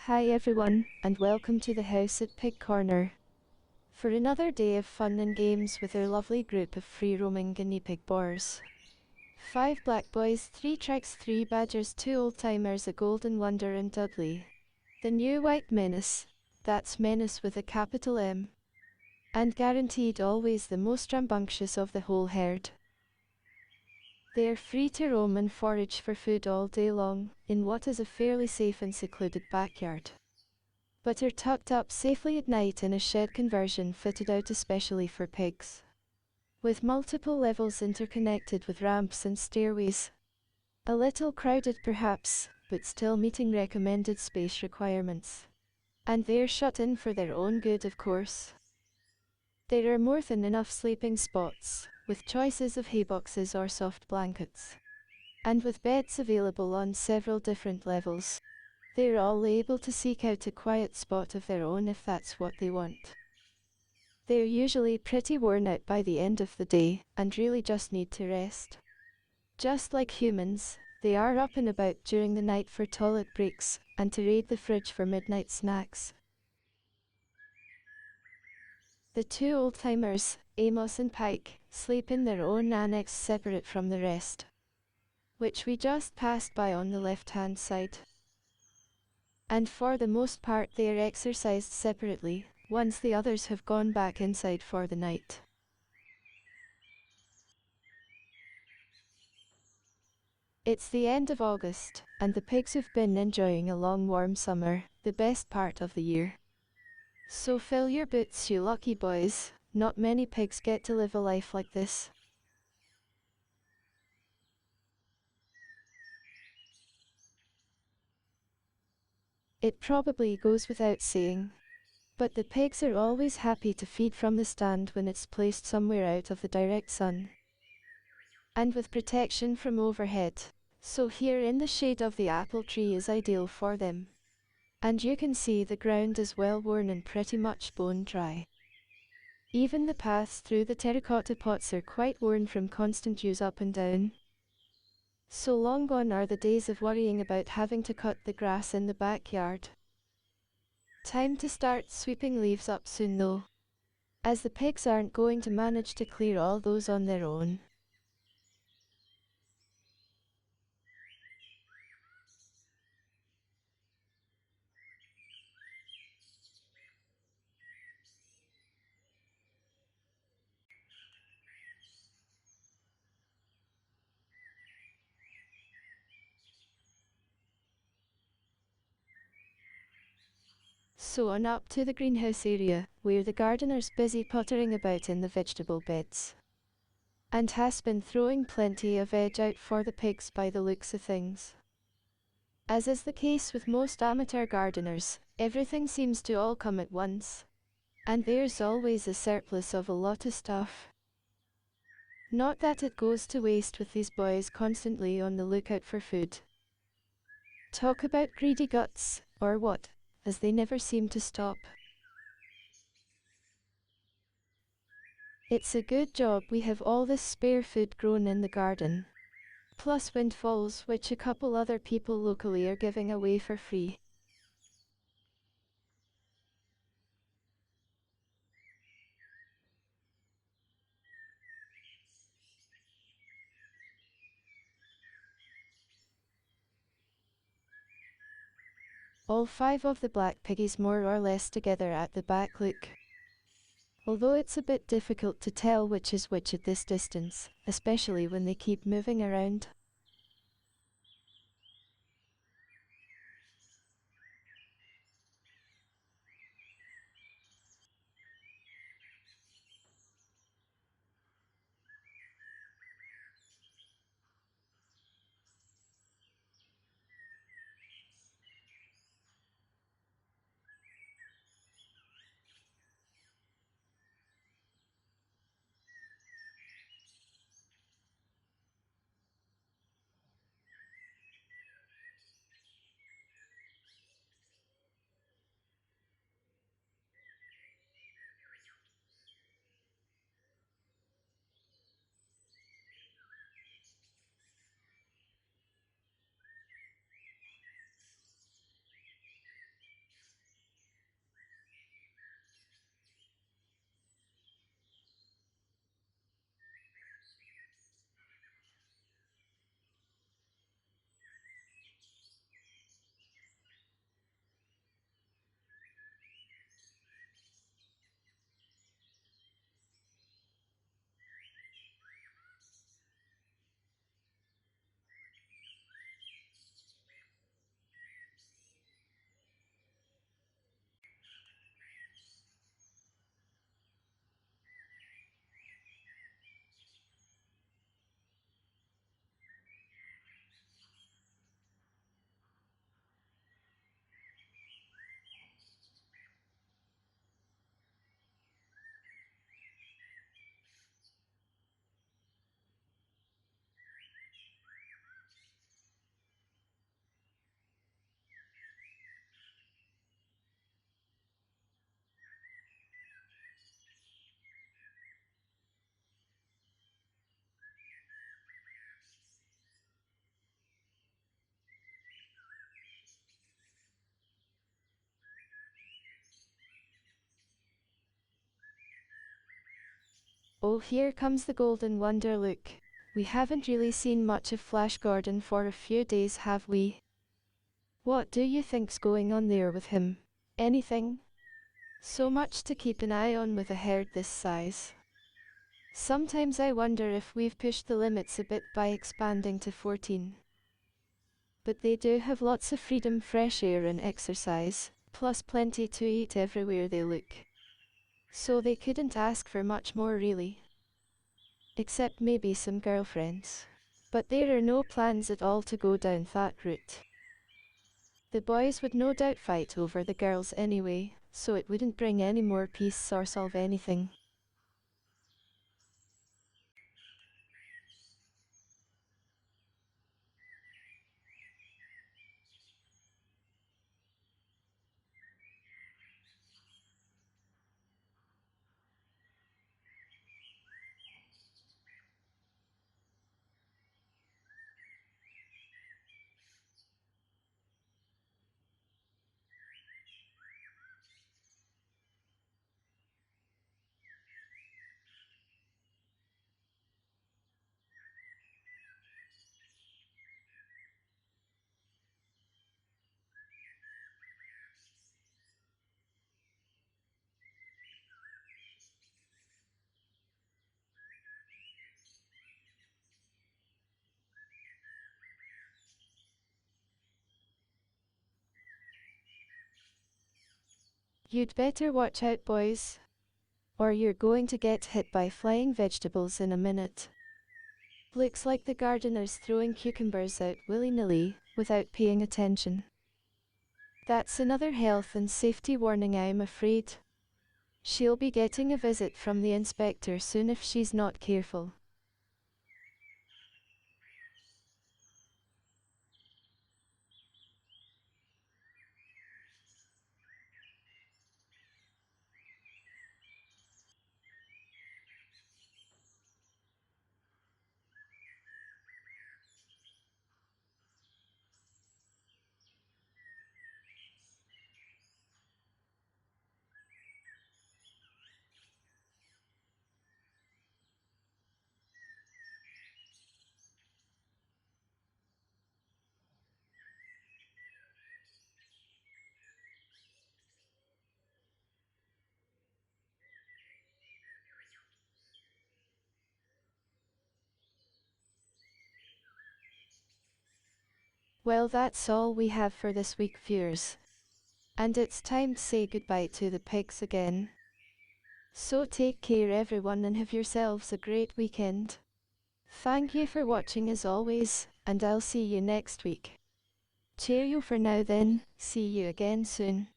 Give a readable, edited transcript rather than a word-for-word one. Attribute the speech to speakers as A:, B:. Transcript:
A: Hi everyone, and welcome to the house at Pig Corner for another day of fun and games with our lovely group of free-roaming guinea pig boars. 5 black boys, 3 tricks, 3 badgers, 2 old-timers, a golden wonder and Dudley. The new white menace, that's menace with a capital M. And guaranteed always the most rambunctious of the whole herd. They are free to roam and forage for food all day long, in what is a fairly safe and secluded backyard, but are tucked up safely at night in a shed conversion fitted out especially for pigs, with multiple levels interconnected with ramps and stairways. A little crowded perhaps, but still meeting recommended space requirements. And they're shut in for their own good, of course. There are more than enough sleeping spots, with choices of hay boxes or soft blankets, and with beds available on several different levels. They're all able to seek out a quiet spot of their own if that's what they want. They're usually pretty worn out by the end of the day, and really just need to rest. Just like humans, they are up and about during the night for toilet breaks, and to raid the fridge for midnight snacks. The 2 old-timers, Amos and Pike, sleep in their own annex separate from the rest, which we just passed by on the left-hand side. And for the most part they are exercised separately, once the others have gone back inside for the night. It's the end of August, and the pigs have been enjoying a long warm summer, the best part of the year. So fill your boots, you lucky boys. Not many pigs get to live a life like this. It probably goes without saying, but the pigs are always happy to feed from the stand when it's placed somewhere out of the direct sun, and with protection from overhead. So here in the shade of the apple tree is ideal for them. And you can see the ground is well worn and pretty much bone dry. Even the paths through the terracotta pots are quite worn from constant use up and down. So long gone are the days of worrying about having to cut the grass in the backyard. Time to start sweeping leaves up soon though, as the pigs aren't going to manage to clear all those on their own. So on up to the greenhouse area, where the gardener's busy pottering about in the vegetable beds, and has been throwing plenty of veg out for the pigs by the looks of things. As is the case with most amateur gardeners, everything seems to all come at once, and there's always a surplus of a lot of stuff. Not that it goes to waste with these boys constantly on the lookout for food. Talk about greedy guts, or what, as they never seem to stop. It's a good job we have all this spare food grown in the garden, plus windfalls which a couple other people locally are giving away for free. All 5 of the black piggies more or less together at the back look, although it's a bit difficult to tell which is which at this distance, especially when they keep moving around. Oh, here comes the golden wonder, look. We haven't really seen much of Flash Gordon for a few days, have we? What do you think's going on there with him? Anything? So much to keep an eye on with a herd this size. Sometimes I wonder if we've pushed the limits a bit by expanding to 14. But they do have lots of freedom, fresh air and exercise, plus plenty to eat everywhere they look. So they couldn't ask for much more really. Except maybe some girlfriends. But there are no plans at all to go down that route. The boys would no doubt fight over the girls anyway, so it wouldn't bring any more peace or solve anything. You'd better watch out, boys, or you're going to get hit by flying vegetables in a minute. Looks like the gardener's throwing cucumbers out willy-nilly, without paying attention. That's another health and safety warning, I'm afraid. She'll be getting a visit from the inspector soon if she's not careful. Well, that's all we have for this week, viewers. And it's time to say goodbye to the pigs again. So take care everyone and have yourselves a great weekend. Thank you for watching as always, and I'll see you next week. Cheerio for now then, see you again soon.